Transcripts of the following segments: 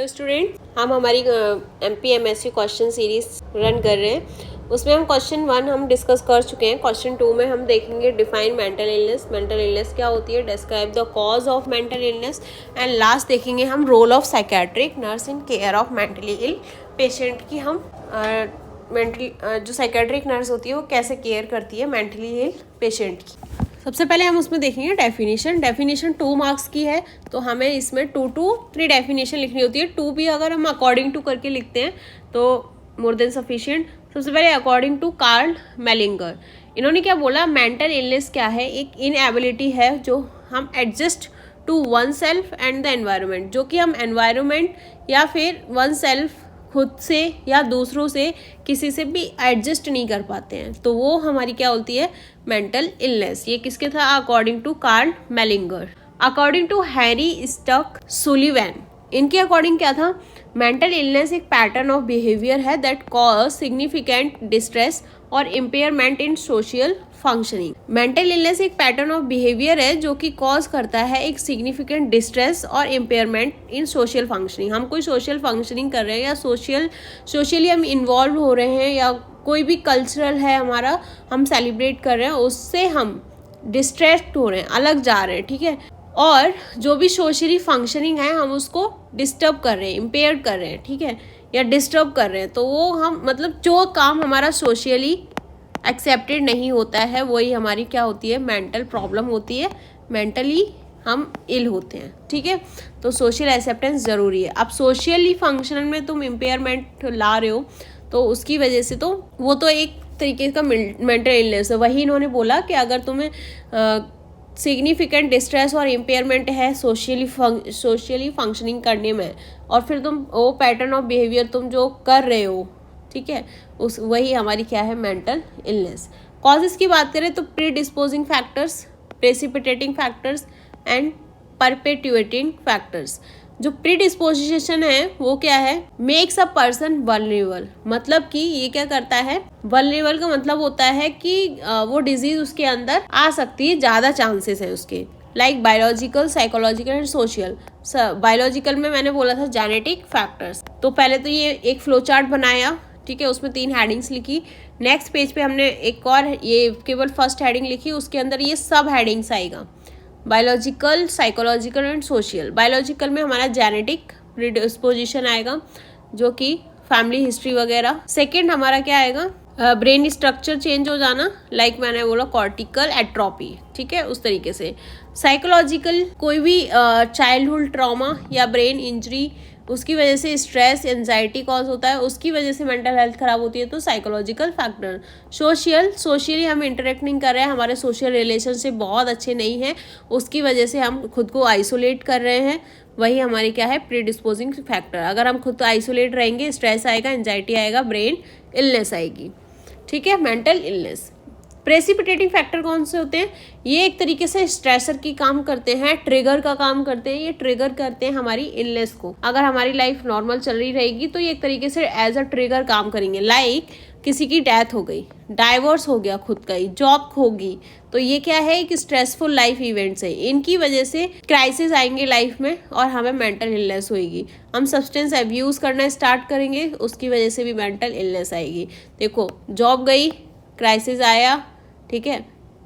Hello student, हम हमारी MPMSU question series run कर रहे हैं। उसमें हम क्वेश्चन 1 हम डिस्कस कर चुके हैं। क्वेश्चन 2 में हम देखेंगे define mental illness, mental illness क्या होती है, describe the cause of mental illness, and last देखेंगे हम role of psychiatric nurse in care of mentally ill patient की। हम जो साइकेट्रिक नर्स होती है वो कैसे केयर करती है मेंटली इल पेशेंट की। सबसे पहले हम उसमें देखेंगे डेफिनेशन 2 मार्क्स की है, तो हमें इसमें 2 to 3 डेफिनेशन लिखनी होती है। 2 भी अगर हम अकॉर्डिंग टू करके लिखते हैं तो मोर देन सफिशिएंट। सबसे पहले अकॉर्डिंग टू कार्ल मेलिंगर, इन्होंने क्या बोला, मेंटल इलनेस क्या है, एक इनएबिलिटी है जो हम adjust to oneself and the environment, जो कि हम एनवायरनमेंट या फिर वन सेल्फ खुद से या दूसरों से किसी से भी एडजस्ट नहीं कर पाते हैं, तो वो हमारी क्या होती है, मेंटल इलनेस। ये किसके था, according to Karl Mellinger. According to Harry Stack Sullivan, इनके अकॉर्डिंग क्या था, मेंटल इलनेस एक पैटर्न ऑफ बिहेवियर है दैट कॉज सिग्निफिकेंट डिस्ट्रेस और impairment in social functioning. Mental illness एक पैटर्न ऑफ बिहेवियर है जो कि कॉज करता है एक सिग्निफिकेंट डिस्ट्रेस और इम्पेयरमेंट इन सोशल फंक्शनिंग। हम कोई सोशल फंक्शनिंग कर रहे हैं या सोशली हम इन्वॉल्व हो रहे हैं या कोई भी कल्चरल है हमारा, हम सेलिब्रेट कर रहे हैं, उससे हम डिस्ट्रैक्ट हो रहे हैं, अलग जा रहे हैं, ठीक है। और जो भी सोशली फंक्शनिंग है हम उसको डिस्टर्ब कर रहे हैं, इम्पेयर कर रहे हैं, ठीक है, या डिस्टर्ब कर रहे हैं, तो वो हम मतलब जो काम हमारा सोशली एक्सेप्टेड नहीं होता है वही हमारी क्या होती है, मेंटल प्रॉब्लम होती है, मेंटली हम इल होते हैं, ठीक है। तो सोशल एक्सेप्टेंस ज़रूरी है। अब सोशली फंक्शन में तुम इम्पेयरमेंट ला रहे हो तो उसकी वजह से तो वो तो एक तरीके का मेंटल इलनेस है। वही इन्होंने बोला कि अगर तुम्हें सिग्निफिकेंट डिस्ट्रेस और इम्पेयरमेंट है सोशली फंक्शनिंग करने में, और फिर तुम वो पैटर्न ऑफ बिहेवियर तुम जो कर रहे हो, ठीक है, उस वही हमारी क्या है, मेंटल इलनेस। कॉजेज़ की बात करें तो predisposing factors, precipitating factors and perpetuating factors. जो प्री डिस्पोजिशन है वो क्या है, मेक्स अ पर्सन वल्नरेबल, मतलब कि ये क्या करता है, वल्नरेबल का मतलब होता है कि वो डिजीज उसके अंदर आ सकती है, ज़्यादा चांसेस है उसके, like biological, psychological and social. Biological में मैंने बोला था जेनेटिक फैक्टर्स। तो पहले तो ये एक फ्लो चार्ट बनाया, ठीक है, उसमें 3 हेडिंग्स लिखी। नेक्स्ट पेज पे हमने एक और, ये केवल फर्स्ट हेडिंग लिखी, उसके अंदर ये सब हेडिंग्स आएगा, biological, psychological and social. Biological में हमारा जेनेटिक प्रिडिस्पोजिशन आएगा, जो कि फैमिली हिस्ट्री वगैरह। सेकेंड हमारा क्या आएगा, ब्रेन स्ट्रक्चर चेंज हो जाना, लाइक मैंने बोला कॉर्टिकल एट्रोपी, ठीक है, उस तरीके से। साइकोलॉजिकल, कोई भी चाइल्डहुड ट्रॉमा या ब्रेन इंजरी, उसकी वजह से स्ट्रेस, एंजाइटी कॉज होता है, उसकी वजह से मेंटल हेल्थ खराब होती है, तो साइकोलॉजिकल फैक्टर। सोशली हम इंटरेक्ट नहीं कर रहे हैं, हमारे सोशल रिलेशनशिप बहुत अच्छे नहीं हैं, उसकी वजह से हम खुद को आइसोलेट कर रहे हैं, वही हमारी क्या है, प्रीडिस्पोजिंग फैक्टर। अगर हम खुद आइसोलेट रहेंगे, स्ट्रेस आएगा, एंजाइटी आएगा, ब्रेन इलनेस आएगी, ठीक है, मेंटल इलनेस। प्रेसिपिटेटिंग फैक्टर कौन से होते हैं, ये एक तरीके से स्ट्रेसर की काम करते हैं, ट्रिगर का काम करते हैं, ये ट्रिगर करते हैं हमारी इलनेस को। अगर हमारी लाइफ नॉर्मल चल रही रहेगी तो ये एक तरीके से एज अ ट्रिगर काम करेंगे, लाइक किसी की डेथ हो गई, डाइवोर्स हो गया खुद का ही, जॉब होगी, तो ये क्या है, एक स्ट्रेसफुल लाइफ इवेंट्स है, इनकी वजह से क्राइसिस आएंगे लाइफ में और हमें मेंटल इलनेस होएगी। हम सब्सटेंस अब्यूज़ करना स्टार्ट करेंगे, उसकी वजह से भी मेंटल इलनेस आएगी। देखो, जॉब गई, क्राइसिस आया, ठीक है,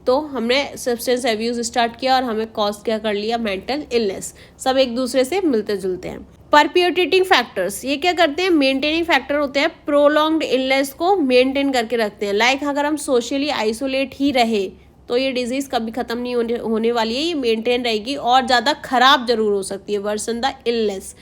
तो हमने सब्सटेंस अब्यूज़ स्टार्ट किया और हमें कॉज क्या कर लिया, मेंटल इलनेस। सब एक दूसरे से मिलते जुलते हैं। परपेट्यूएटिंग फैक्टर्स, ये क्या करते हैं, मेंटेनिंग फैक्टर होते हैं, प्रोलॉन्ग्ड इलनेस को मेंटेन करके रखते हैं। लाइक अगर हम सोशली आइसोलेट ही रहे तो ये डिजीज़ कभी ख़त्म नहीं होने वाली है, ये मेंटेन रहेगी और ज़्यादा ख़राब जरूर हो सकती है, वर्सन द इलनेस।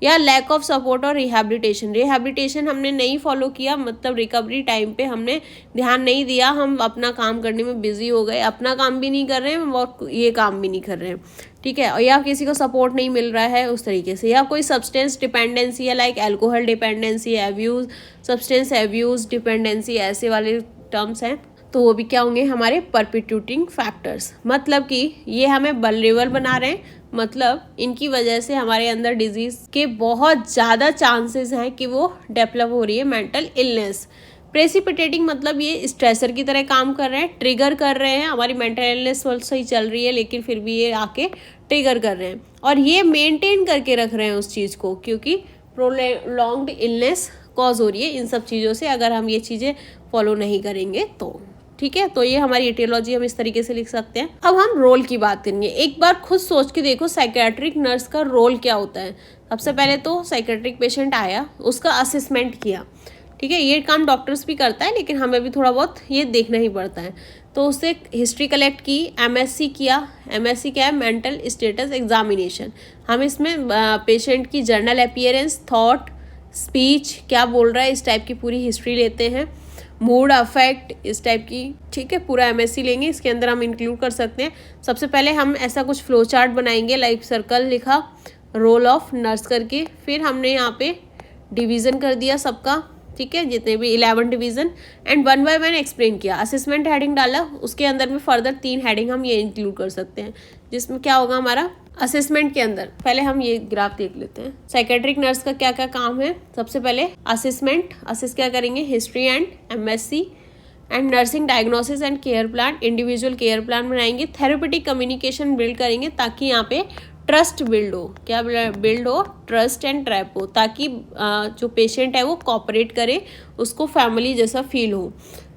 या लैक ऑफ सपोर्ट और रिहैबिलिटेशन हमने नहीं फॉलो किया, मतलब रिकवरी टाइम पे हमने ध्यान नहीं दिया, हम अपना काम करने में बिजी हो गए, अपना काम भी नहीं कर रहे हैं और ये काम भी नहीं कर रहे हैं, ठीक है, और या किसी को सपोर्ट नहीं मिल रहा है उस तरीके से, या कोई सब्सटेंस डिपेंडेंसी है, like alcohol dependency, abuse, substance abuse dependency, ऐसे वाले टर्म्स हैं, तो वो भी क्या होंगे, हमारे परपेट्यूटिंग फैक्टर्स। मतलब कि ये हमें वल्नरेबल बना रहे हैं, मतलब इनकी वजह से हमारे अंदर डिजीज़ के बहुत ज़्यादा चांसेस हैं कि वो डेवलप हो रही है मेंटल इलनेस। प्रेसिपिटेटिंग मतलब ये स्ट्रेसर की तरह काम कर रहे हैं, ट्रिगर कर रहे हैं, हमारी मेंटल इलनेस सही चल रही है लेकिन फिर भी ये आके ट्रिगर कर रहे हैं और ये मेंटेन करके रख रहे हैं उस चीज़ को, क्योंकि प्रोलॉन्ग्ड इलनेस कॉज हो रही है इन सब चीज़ों से, अगर हम ये चीज़ें फॉलो नहीं करेंगे तो। ठीक है, तो ये हमारी एटियोलॉजी हम इस तरीके से लिख सकते हैं। अब हम रोल की बात करेंगे। एक बार खुद सोच के देखो साइकेट्रिक नर्स का रोल क्या होता है। सबसे पहले तो साइकेट्रिक पेशेंट आया, उसका असेसमेंट किया। ठीक है, ये काम डॉक्टर्स भी करता है, लेकिन हमें भी थोड़ा बहुत ये देखना ही पड़ता है। तो उससे हिस्ट्री कलेक्ट की, एमएससी किया। एमएससी क्या है? Mental status examination. हम इसमें पेशेंट की जर्नल अपीयरेंस, थॉट, स्पीच, क्या बोल रहा है, इस टाइप की पूरी हिस्ट्री लेते हैं। मूड, अफेक्ट, इस टाइप की। ठीक है, पूरा एमएससी लेंगे, इसके अंदर हम इंक्लूड कर सकते हैं। सबसे पहले हम ऐसा कुछ फ्लो चार्ट बनाएंगे, लाइक सर्कल लिखा, रोल ऑफ नर्स करके। फिर हमने यहाँ पे डिवीज़न कर दिया सबका, ठीक है, जितने भी 11 डिवीज़न, एंड 1 बाय 1 एक्सप्लेन किया। असेसमेंट हेडिंग डाला, उसके अंदर में फर्दर 3 हेडिंग हम ये इंक्लूड कर सकते हैं, जिसमें क्या होगा हमारा असेसमेंट के अंदर। पहले हम ये ग्राफ देख लेते हैं, साइकेट्रिक नर्स का क्या क्या काम है। सबसे पहले असेसमेंट, असेस क्या करेंगे, history and MSc and nursing diagnosis and care plan, individual care plan बनाएंगे। थेरेपेटिक कम्युनिकेशन बिल्ड करेंगे ताकि यहाँ पे ट्रस्ट बिल्ड हो। क्या बिल्ड हो? ट्रस्ट एंड ट्रैप हो, ताकि जो पेशेंट है वो कॉपरेट करे, उसको फैमिली जैसा फील हो।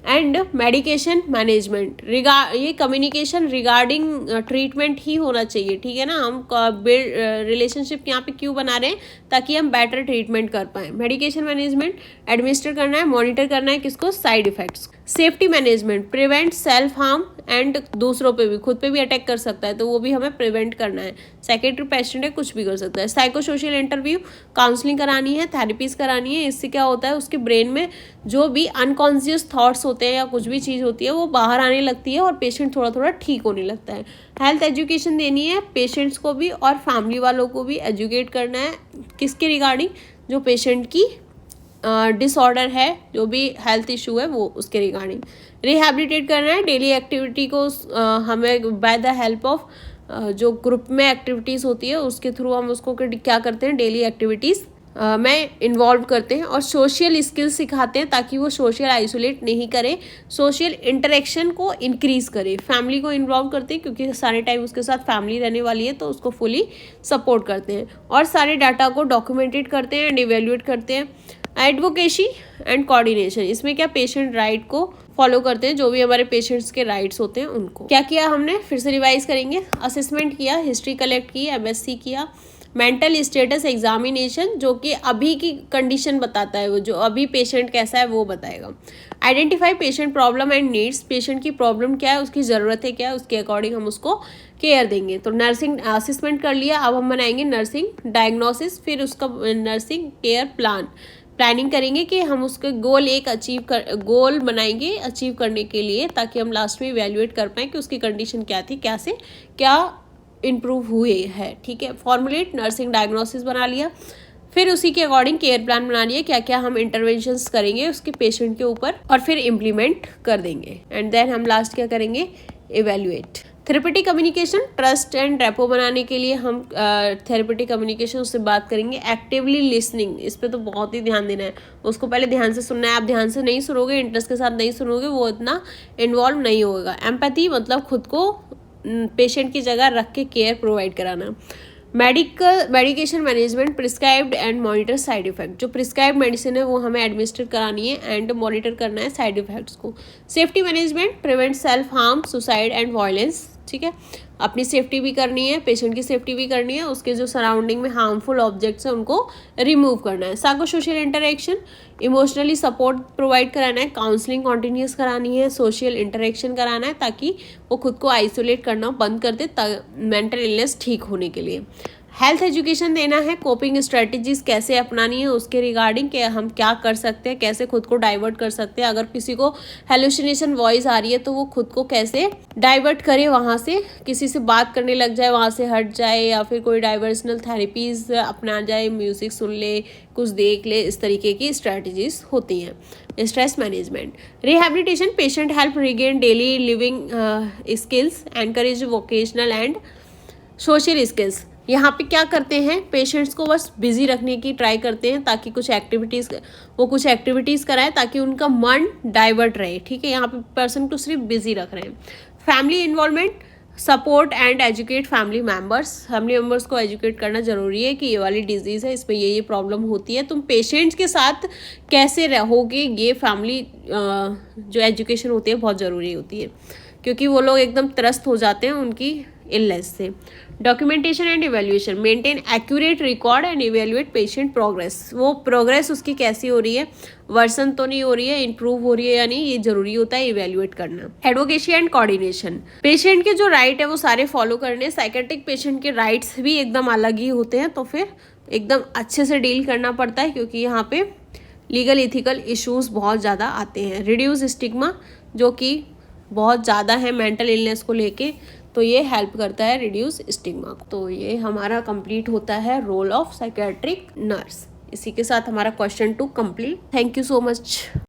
एंड मेडिकेशन मैनेजमेंट, ये कम्युनिकेशन रिगार्डिंग ट्रीटमेंट ही होना चाहिए। ठीक है ना, हम रिलेशनशिप यहाँ पे क्यों बना रहे हैं? ताकि हम बेटर ट्रीटमेंट कर पाएँ। मेडिकेशन मैनेजमेंट एडमिनिस्टर करना है, मॉनिटर करना है किसको? Side effects. Safety management, prevent self harm and दूसरों पे भी, खुद पे भी अटैक कर सकता है, तो वो भी हमें प्रिवेंट करना है। साइकेट्री पेशेंट है, कुछ भी कर सकता है। साइको सोशल इंटरव्यू, काउंसलिंग करानी है, थेरेपीज करानी है। इससे क्या होता है, उसके ब्रेन में जो भी अनकॉन्शियस थॉट्स होते हैं या कुछ भी चीज़ होती है वो बाहर आने लगती है और पेशेंट थोड़ा थोड़ा ठीक होने लगता है। हेल्थ एजुकेशन देनी है, पेशेंट्स को भी और फैमिली वालों को भी एजुकेट करना है, किसके रिगार्डिंग? जो पेशेंट की डिसऑर्डर है, जो भी हेल्थ इशू है, वो उसके रिगार्डिंग। रिहैबिलिटेट करना है, डेली एक्टिविटी को हमें बाय द हेल्प ऑफ जो ग्रुप में एक्टिविटीज़ होती है उसके थ्रू हम उसको क्या करते हैं, डेली एक्टिविटीज़ में इन्वॉल्व करते हैं। और सोशल स्किल्स सिखाते हैं ताकि वो सोशल आइसोलेट नहीं करे, सोशल इंटरेक्शन को इंक्रीज़ करे। फैमिली को इन्वॉल्व करते हैं क्योंकि सारे टाइम उसके साथ फैमिली रहने वाली है, तो उसको फुली सपोर्ट करते हैं। और सारे डाटा को डॉक्यूमेंटेड करते हैं एंड इवेल्युएट करते हैं। एडवोकेसी एंड कोऑर्डिनेशन, इसमें क्या पेशेंट राइट को फॉलो करते हैं, जो भी हमारे पेशेंट्स के राइट्स होते हैं उनको। क्या किया हमने, फिर से रिवाइज करेंगे। असेसमेंट किया, हिस्ट्री कलेक्ट की, एमएससी किया। मेंटल स्टेटस एग्जामिनेशन, जो कि अभी की कंडीशन बताता है, वो जो अभी पेशेंट कैसा है वो बताएगा। Identify patient problem and needs, patient की प्रॉब्लम क्या है, उसकी ज़रूरत है क्या है, उसके अकॉर्डिंग हम उसको केयर देंगे। तो नर्सिंग असेसमेंट कर लिया, अब हम बनाएंगे नर्सिंग डायग्नोसिस, फिर उसका नर्सिंग केयर प्लानिंग करेंगे कि हम उसके गोल बनाएंगे अचीव करने के लिए, ताकि हम लास्ट में इवैल्यूएट कर पाएँ कि उसकी कंडीशन क्या थी, क्या से क्या इम्प्रूव हुए है। ठीक है, फॉर्मुलेट नर्सिंग डायग्नोसिस बना लिया, फिर उसी के अकॉर्डिंग केयर प्लान बना लिया, क्या क्या हम इंटरवेंशंस करेंगे उसके पेशेंट के ऊपर, और फिर इम्प्लीमेंट कर देंगे। एंड देन हम लास्ट क्या करेंगे, evaluate. Therapeutic communication, trust and repo बनाने के लिए हम थेरेपेटिक कम्युनिकेशन उससे बात करेंगे। एक्टिवली लिसनिंग, इस पे तो बहुत ही ध्यान देना है, उसको पहले ध्यान से सुनना है। आप ध्यान से नहीं सुनोगे, इंटरेस्ट के साथ नहीं सुनोगे, वो इतना इन्वॉल्व नहीं होगा। एम्पैथी मतलब खुद को पेशेंट की जगह रख के केयर प्रोवाइड कराना। Medication management, prescribed and monitor side effect, जो प्रिस्क्राइब्ड मेडिसिन है वो हमें एडमिनिस्टर करानी है एंड मॉनिटर करना है साइड इफेक्ट्स को। Safety management, prevent self harm, suicide and violence. ठीक है, अपनी सेफ्टी भी करनी है, पेशेंट की सेफ्टी भी करनी है, उसके जो सराउंडिंग में हार्मफुल ऑब्जेक्ट्स हैं उनको रिमूव करना है। Psycho social interaction, emotionally support provide कराना है, काउंसलिंग कॉन्टिन्यूस करानी है, सोशल इंटरेक्शन कराना है ताकि वो खुद को आइसोलेट करना बंद कर दे मेंटल इलनेस ठीक होने के लिए। हेल्थ एजुकेशन देना है, कोपिंग स्ट्रेटजीज कैसे अपनानी है उसके रिगार्डिंग, कि हम क्या कर सकते हैं, कैसे खुद को डाइवर्ट कर सकते हैं। अगर किसी को हेलुसिनेशन वॉइस आ रही है तो वो खुद को कैसे डाइवर्ट करे, वहाँ से किसी से बात करने लग जाए, वहाँ से हट जाए, या फिर कोई डाइवर्सनल थेरेपीज अपना जाए, म्यूजिक सुन ले, कुछ देख ले, इस तरीके की स्ट्रेटजीज होती हैं। Stress management, rehabilitation, patient help regain daily living skills, encourage vocational and social skills. यहाँ पे क्या करते हैं, पेशेंट्स को बस बिजी रखने की ट्राई करते हैं ताकि कुछ एक्टिविटीज़ कराएं ताकि उनका मन डाइवर्ट रहे। ठीक है, यहाँ पे पर्सन को सिर्फ बिजी रख रहे हैं। Family involvement, support and educate family members को एजुकेट करना ज़रूरी है कि ये वाली डिजीज़ है, इसमें ये प्रॉब्लम होती है, तुम पेशेंट्स के साथ कैसे रहोगे, ये फैमिली जो एजुकेशन होती है बहुत ज़रूरी होती है, क्योंकि वो लोग एकदम त्रस्त हो जाते हैं उनकी इलनेस से। Documentation and evaluation, maintain accurate record and evaluate patient progress, वो प्रोग्रेस उसकी कैसी हो रही है, वर्सन तो नहीं हो रही है, इंप्रूव हो रही है या नहीं, ये जरूरी होता है इवेल्युएट करना। एडवोकेसी एंड कोऑर्डिनेशन, पेशेंट के जो राइट है वो सारे फॉलो करने, साइकेट्रिक पेशेंट के राइट्स भी एकदम अलग ही होते हैं, तो फिर एकदम अच्छे से डील करना पड़ता है, क्योंकि यहाँ पे लीगल इथिकल इश्यूज बहुत ज़्यादा आते हैं। रिड्यूस स्टिग्मा, जो कि बहुत ज़्यादा है मेंटल इलनेस को लेके, तो ये हेल्प करता है रिड्यूस स्टिग्मा को। तो ये हमारा कंप्लीट होता है रोल ऑफ साइकेट्रिक नर्स। इसी के साथ हमारा question 2 complete. Thank you so much.